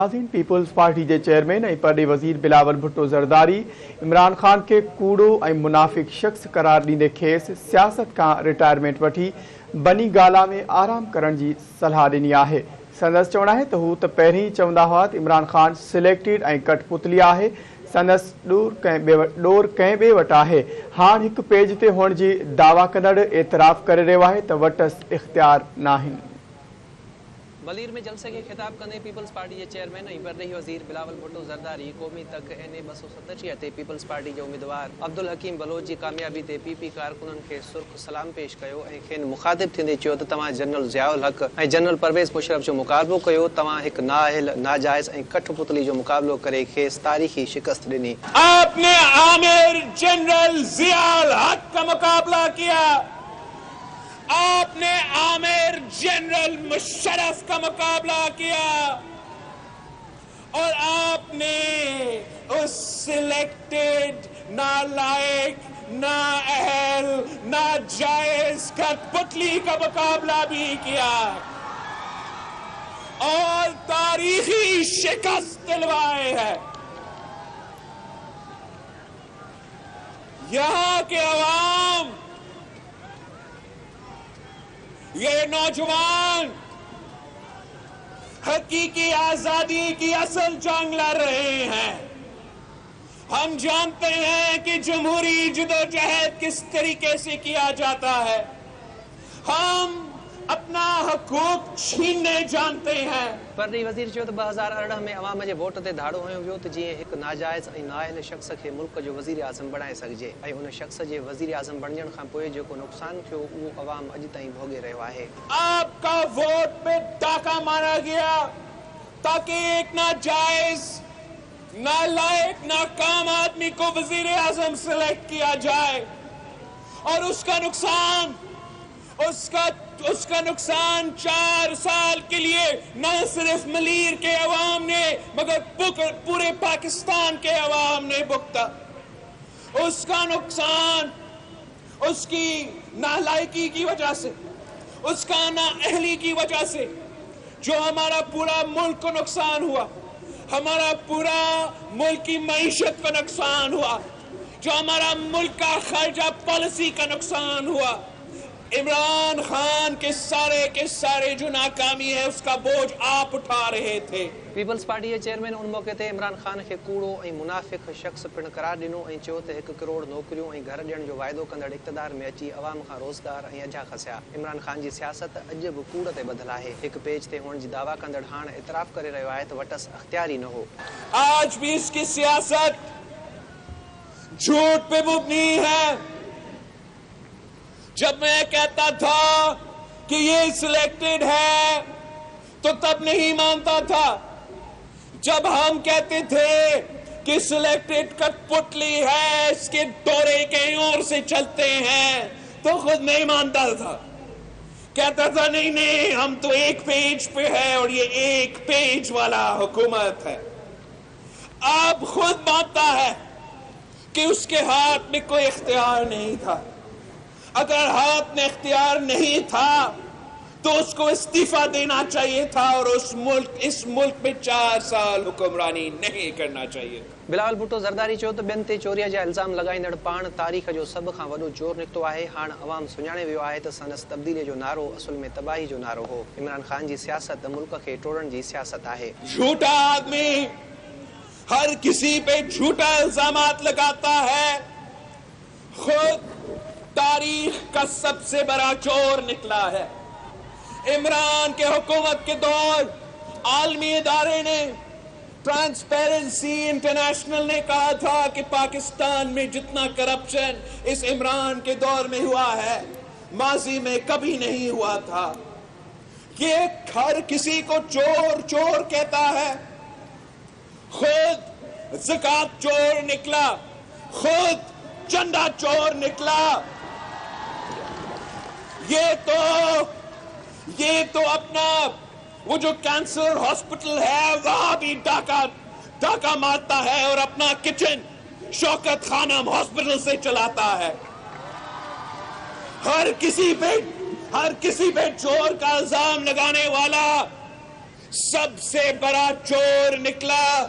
नाज़रीन, peoples party के chairman ऐं परॾे वज़ीर बिलावल भुट्टो ज़रदारी इमरान खान के कूड़ो ऐं मुनाफ़िक शख्स करार ॾींदे खेसि सियासत का रिटायरमेंट वठी बनी गाला में आराम करण जी सलाह ॾिनी आहे। संदसि चवणु आहे त हू त पहिरीं चवंदा हुआ त इमरान खान सिलेक्टेड ऐं कठपुतली आहे। संदसि ॾोर कंहिं ॿिए वटि आहे। हाणे हिकु पेज ते हुअण जी दावा कंदड़ एतिराफ़ करे रहियो आहे त वटि इख़्तियार नाहिनि। बलीर में जलसे के खिताब कंदे पीपल्स पार्टी के चेयरमैन ऐं परॾेही वज़ीर बिलावल भुट्टो ज़रदारी क़ौमी तक NA 287 ते पीपल्स पार्टी के उम्मीदवार अब्दुल हकीम बलोच जी कामयाबी ते PP कारकुननि खे सुर्ख़ सलाम पेश कयो ऐं खेनि मुखातिब थींदे चयो त तव्हां जनरल ज़ियाउल हक़ ऐं जनरल परवेज़ मुशर्रफ जो मुक़ाबिलो कयो। तव्हां हिकु नाअहल, नाजायज़ ऐं कठपुतली जो मुक़ाबिलो करे खेसि तारीख़ी शिकस्त ॾिनी। आपने आमिर जनरल ज़ियाउल हक़ का मुकाबला किया, आपने आमिर जनरल मुशर्रफ का मुकाबला किया और आपने उस सिलेक्टेड नालायक, नाअहल, नाजायज कठपुतली का मुकाबला भी किया और तारीखी शिकस्त दिलवाए है। यहाँ के अवाम, ये नौजवान हकीकी आजादी की असल जंग लड़ रहे हैं। हम जानते हैं कि जमहूरी जदोजहद किस तरीके से किया जाता है। हम अपना हकूक छीनने जानते हैं। परॾेही वज़ीर चयो त 2018 में अवाम जे वोट ते धाड़ो हयो वियो त जीअं हिकु नाजायज़ ऐं नाअहल शख़्स खे मुल्क जो वज़ीर आज़म बणाए सघिजे ऐं उन शख़्स जे वज़ीर आज़म बणजण खां पोइ जेको नुक़सान थियो उहो अवाम अॼु ताईं भोगे रहियो आहे। आपका वोट पे डाका मारा गया ताकि एक नाजायज, नालायक, नाकाम आदमी को वज़ीर आज़म सिलेक्ट किया जाए और उसका नुकसान 4 साल के लिए न सिर्फ मलीर के अवाम ने मगर पूरे पाकिस्तान के अवाम ने भुगता। उसका नुकसान उसकी नालायकी की वजह से, उसका नाअहली की वजह से जो हमारा पूरा मुल्क को नुकसान हुआ, हमारा पूरा मुल्क की मईशत को नुकसान हुआ, जो हमारा मुल्क का खर्चा पॉलिसी का नुकसान हुआ। इमरान खान के सारे जो नाकामी है उसका बोझ आप उठा रहे थे। पीपल्स पार्टी के चेयरमैन उन मौके ते इमरान खान खे कूड़ो ऐं मुनाफ़िक शख़्स पिणु करार ॾिनो ऐं चयो त 1 करोड़ नौकरियूं ऐं घर ॾियण जो वाइदो कंदड़ इक़्तिदार में अची अवाम खां रोज़गार ऐं अझा खसिया। इमरान खान जी सियासत अॼु बि कूड़ ते ॿधल आहे। हिकु पेज ते हुअण जी दावा कंदड़ हाणे इतराफ़ करे रहियो आहे त वटसि अख़्तियार ई न हो। आज भी इसकी सियासत झूठ पे मुबनी है। जब मैं कहता था कि ये सिलेक्टेड है तो तब नहीं मानता था। जब हम कहते थे कि सिलेक्टेड कठपुतली है, इसके दौरे कहीं और से चलते हैं, तो खुद नहीं मानता था। कहता था नहीं हम तो एक पेज पे है और ये एक पेज वाला हुकूमत है। अब खुद मानता है कि उसके हाथ में कोई इख्तियार नहीं था। अगर हाथ में इख्तियार नहीं था तो उसको इस्तीफा देना चाहिए था और इस मुल्क में 4 साल हुक्मरानी नहीं करना चाहिए। बिलावल भुट्टो ज़रदारी चयो त ॿियनि ते चोरीअ जा इल्ज़ाम लॻाईंदड़ पाण तारीख़ जो सभ खां वॾो चोर निकितो आहे। हाणे अवाम सुञाणे वियो आहे त संदसि तब्दीली जो नारो असुल में तबाही जो नारो हो। इमरान खान जी सियासत मुल्क खे टोड़ण जी सियासत आहे। झूठा आदमी हर किसी पे झूठा इल्जामात लगाता है। खुद तारीख का सबसे बड़ा चोर निकला है। इमरान के हुकूमत के दौर आलमी इदारे ने, ट्रांसपेरेंसी इंटरनेशनल ने कहा था कि पाकिस्तान में जितना करप्शन इस इमरान के दौर में हुआ है माजी में कभी नहीं हुआ था। ये हर किसी को चोर चोर कहता है। खुद ज़कात चोर निकला, खुद चंदा चोर निकला। ये तो अपना वो जो कैंसर हॉस्पिटल है वहां भी डाका मारता है और अपना किचन शौकत खानम हॉस्पिटल से चलाता है। हर किसी पे चोर का इल्जाम लगाने वाला सबसे बड़ा चोर निकला।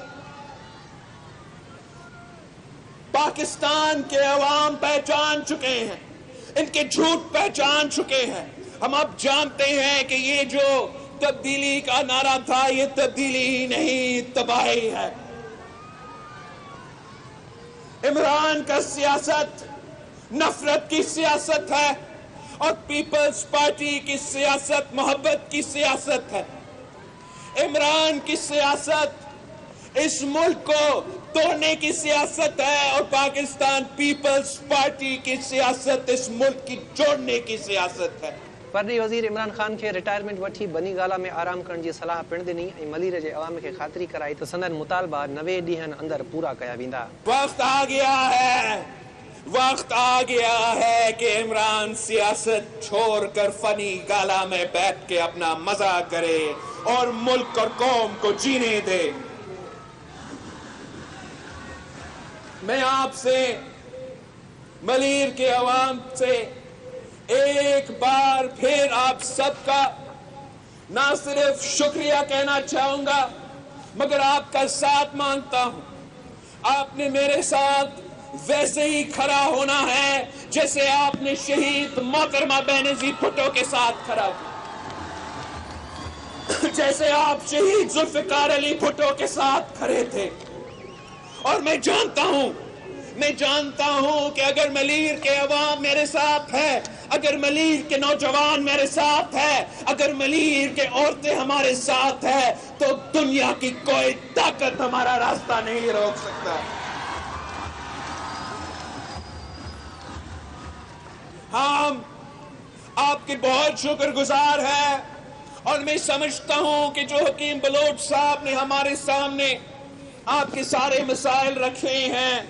पाकिस्तान के अवाम पहचान चुके हैं, इनके झूठ पहचान चुके हैं। हम अब जानते हैं कि ये जो तब्दीली का नारा था, ये तब्दीली ही नहीं, तबाही है। इमरान का सियासत नफरत की सियासत है और पीपल्स पार्टी की सियासत मोहब्बत की सियासत है। इमरान की सियासत इस मुल्क को तोड़ने की सियासत है और पाकिस्तान पीपल्स पार्टी की सियासत इस मुल्क की जोड़ने की सियासत है। परॾेही वज़ीर इमरान ख़ान खे रिटायरमेंट वठी बनी गाला में आराम करण जी सलाह पिण ॾिनी ऐं मलीर जे अवाम खे ख़ातिरी कराई त संदन मुतालबा 90 ॾींहनि अंदरि पूरा कया वेंदा। वक्त आ गया है कि इमरान सियासत छोड़कर फनी गाला में बैठ के अपना मजा करे और मुल्क और कौम को जीने दे। मैं आपसे, मलीर के अवाम से एक बार फिर आप सबका ना सिर्फ शुक्रिया कहना चाहूंगा मगर आपका साथ मांगता हूं। आपने मेरे साथ वैसे ही खड़ा होना है जैसे आपने शहीद मोहतरमा बेनज़ीर भुट्टो के साथ खड़ा हुआ, जैसे आप शहीद जुल्फ़िकार अली भुट्टो के साथ खड़े थे। और मैं जानता हूं कि अगर मलीर के अवाम मेरे साथ है, अगर मलीर के नौजवान मेरे साथ है, अगर मलीर के औरतें हमारे साथ है, तो दुनिया की कोई ताकत हमारा रास्ता नहीं रोक सकता। हम आपके बहुत शुक्रगुजार हैं और मैं समझता हूं कि जो हकीम बलोच साहब ने हमारे सामने आपके सारे मसाइल रखे हैं,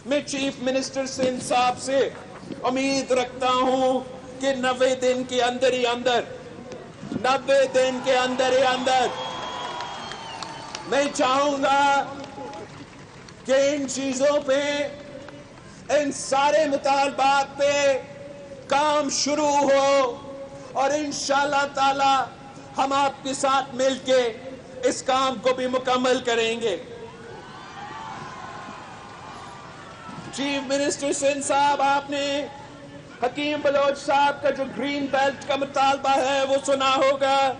मैं चीफ मिनिस्टर सिंध साहब से उम्मीद रखता हूं कि 90 दिन के अंदर ही अंदर मैं चाहूंगा कि इन चीजों पे, इन सारे मुतालबात पे काम शुरू हो और इंशाअल्लाह ताला हम आपके साथ मिलके इस काम को भी मुकम्मल करेंगे। चीफ मिनिस्टर सिंध साहब, आपने हकीम बलोच साहब का जो ग्रीन बेल्ट का मुतालबा है वो सुना होगा,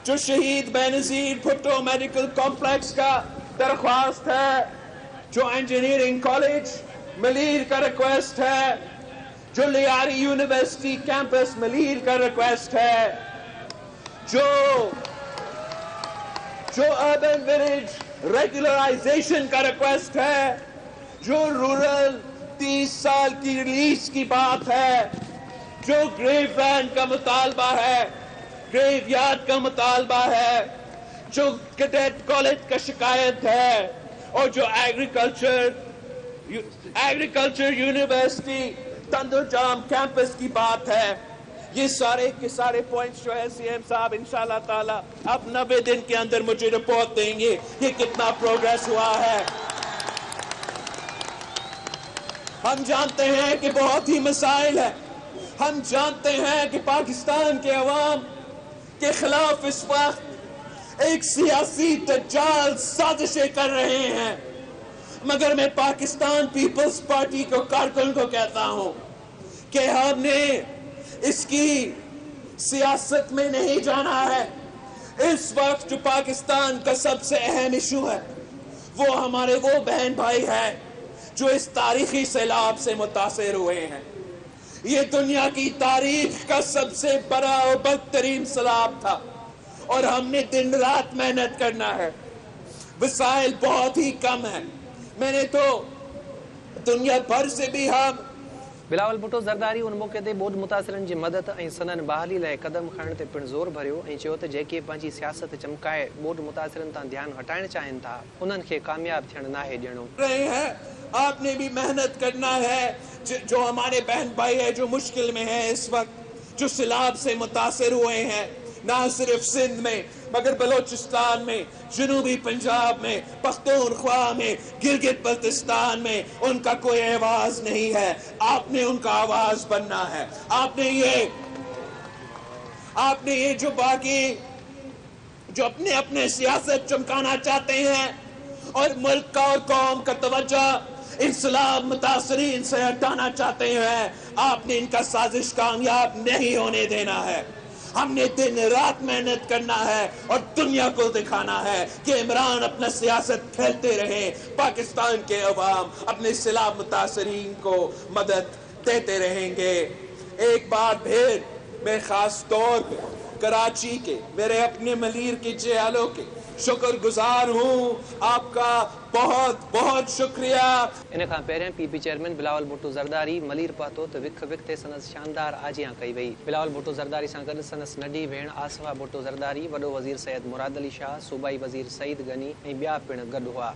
जो शहीद बेनज़ीर भुट्टो मेडिकल कॉम्प्लेक्स का दरख्वास्त है, जो इंजीनियरिंग कॉलेज मलीर का रिक्वेस्ट है, जो लियारी यूनिवर्सिटी कैंपस मलीर का रिक्वेस्ट है, जो अर्बन विलेज रेगुलराइजेशन का रिक्वेस्ट है, जो रूरल 30 साल की रिलीज की बात है, जो ग्रेव वैन का मुतालबा है, ग्रेव यार्ड का मुतालबा है, जो कैडेट कॉलेज का शिकायत है और जो एग्रीकल्चर यूनिवर्सिटी तंदुरजाम कैंपस की बात है, ये सारे के सारे पॉइंट्स जो है सीएम साहब इंशाल्लाह ताला अब 90 दिन के अंदर मुझे रिपोर्ट देंगे कि कितना प्रोग्रेस हुआ है। हम जानते हैं कि बहुत ही मसाइल है, हम जानते हैं कि पाकिस्तान के अवाम के खिलाफ इस वक्त एक सियासी दज्जाल साजिशें कर रहे हैं, मगर मैं पाकिस्तान पीपल्स पार्टी को कारकुन को कहता हूं कि हमने इसकी सियासत में नहीं जाना है। इस वक्त जो पाकिस्तान का सबसे अहम इशू है वो हमारे वो बहन भाई है जो इस तारीखी सैलाब से मुतासिर हुए हैं। ये दुनिया की तारीख का सबसे बड़ा और बदतरीन सैलाब था और हमने दिन रात मेहनत करना है। वसाइल बहुत ही कम है, मैंने तो दुनिया भर से भी हम बिलावल भुट्टो ज़रदारी उन मौके ते ॿोॾ मुतासिरनि जी मदद ऐं सनन बहाली लाइ क़दम खणण ते पिणु ज़ोर भरियो ऐं चयो त जेके पंहिंजी सियासत चमकाए ॿोॾ मुतासिरनि तां ध्यानु हटाइण चाहिनि था उन्हनि खे कामयाब थियण नाहे ॾियणो। रहे हैं, आपने भी मेहनत करना है। जो हमारे बहन भाई है जो मुश्किल में है इस वक्त, जो सैलाब से मुतासिर हुए हैं, ना सिर्फ सिंध में मगर बलोचिस्तान में, जनूबी पंजाब में, पख्तूनख्वा में, गिलगित बल्तिस्तान में उनका कोई आवाज नहीं है। आपने उनका आवाज बनना है। आपने ये जो बाकी जो अपने अपने सियासत चमकाना चाहते हैं और मुल्क का और कौम का तवज्जो इस्लाम मुतासरीन से हटाना चाहते हैं, आपने इनका साजिश कामयाब नहीं होने देना है। हमने दिन रात मेहनत करना है और दुनिया को दिखाना है कि इमरान अपना सियासत खेलते रहे, पाकिस्तान के अवाम अपने इस्लाम मुतासरीन को मदद देते रहेंगे। एक बार फिर मैं खास तौर पर कराची के मेरे अपने मलीर के जेलों के शुक्रगुजार हूँ, आपका बहुत बहुत शुक्रिया। इन खां पहिरियों पीपी चेयरमैन बिलावल भुट्टो ज़रदारी मलीर पहुतो त विख विख ते संदसि शानदार आजियां कई वई। बिलावल भुट्टो ज़रदारी सां गॾु संदसि नंढी भेण आसिफा भुट्टो ज़रदारी, वॾो वज़ीर सैयद मुराद अली शाह, सूबाई वज़ीर सईद गनी ऐं ॿिया पिणु गॾु हुआ।